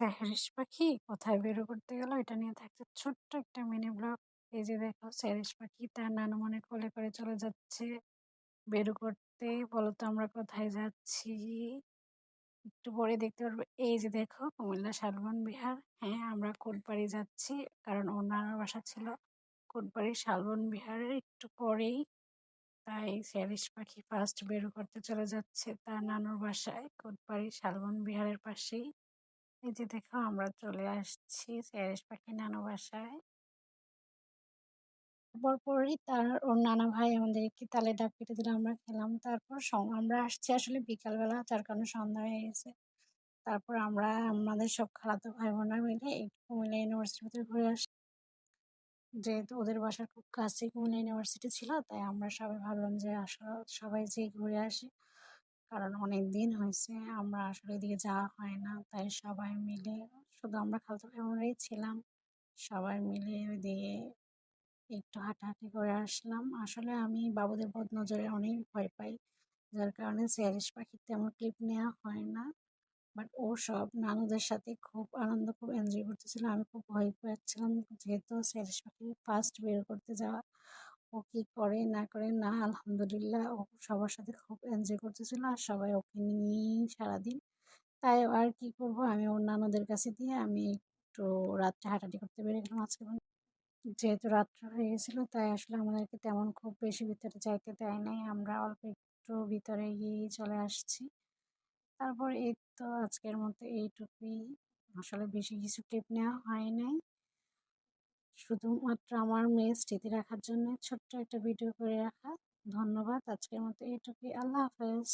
স্যারিস পাখি কোথায় বের করতে গেল এটা নিয়ে থাকছে ছোট্ট একটা মিনি ব্লগ। এই যে দেখো স্যারিস পাখি তার নানুমনে কোলে করে চলে যাচ্ছে বের করতে। বলতো আমরা কোথায় যাচ্ছি? একটু পরে দেখতে পারবো। এই যে দেখো কুমিল্লা শালবন বিহার। হ্যাঁ, আমরা কোটবাড়ি যাচ্ছি, কারণ ওর নানার বাসা ছিল কোটবাড়ি শালবন বিহারের একটু পরেই। তাই স্যারিস পাখি ফার্স্ট বের করতে চলে যাচ্ছে তার নানুর বাসায় কোটবাড়ি শালবন বিহারের পাশেই। এই যে দেখো আমরা চলে আসছি শ্রেয়াস পাখির নানু বাসায়। পরপরই ওর নানা ভাই আমাদেরকে তালে ডাক পেটে দিলে আমরা খেলাম। তারপর আমরা আসছি আসলে বিকালবেলা, যার কারণে সন্ধ্যা হয়ে গেছে। তারপর আমরা আমাদের সব খালাতো ভাই বোনরা মিলে এই কুমিল্লা ইউনিভার্সিটির ভিতরে ঘুরে আসি। যেহেতু ওদের বাসার খুব কাছে কুমিল্লা ইউনিভার্সিটি ছিল, তাই আমরা সবাই ভাবলাম যে আসলে সবাই যে ঘুরে আসি, কারণ অনেক দিন হয়েছে আমরা আসলে এদিকে যাওয়া হয় না। তাই সবাই মিলে, শুধু আমরা খালাতো ভাই বোনরাই ছিলাম, সবাই মিলে ওইদিকে একটু হাঁটাহাঁটি করে আসলাম। আসলে আমি বাবুদের বদনজরে অনেক ভয় পাই, যার কারণে স্যারিস পাখির তেমন ক্লিপ নেওয়া হয় না। বাট ও সব নানুদের সাথে খুব আনন্দ, খুব এনজয় করতেছিল। আমি খুব ভয় পাচ্ছিলাম, যেহেতু স্যারিস পাখি ফার্স্ট বের করতে যাওয়া। ও কি করে না করে না, আলহামদুলিল্লাহ ও সবার সাথে খুব এনজয় করতেছিল, আর সবাই ওকে নিয়েই সারাদিন। তাই আর কি করব, আমি ওর নানুদের কাছে দিয়ে আমি একটু রাত্রে হাঁটাহাঁটি করতে বেরিয়ে গেলাম আজকে। যেহেতু রাত্র হয়ে গেছিল, তাই আসলে আমাদেরকে তেমন খুব বেশি ভিতরে যাইতে দেয় নাই, আমরা অল্প একটু ভিতরে গিয়েই চলে আসছি। তারপর এই তো আজকের মতো এইটুকুই। আসলে বেশি কিছু ক্লিপ নেওয়া হয় নাই, শুধুমাত্র আমার মেয়ের স্মৃতি রাখার জন্য ছোট্ট একটা ভিডিও করে রাখা। ধন্যবাদ, আজকের মতো এইটুকুই। আল্লাহ হাফেজ।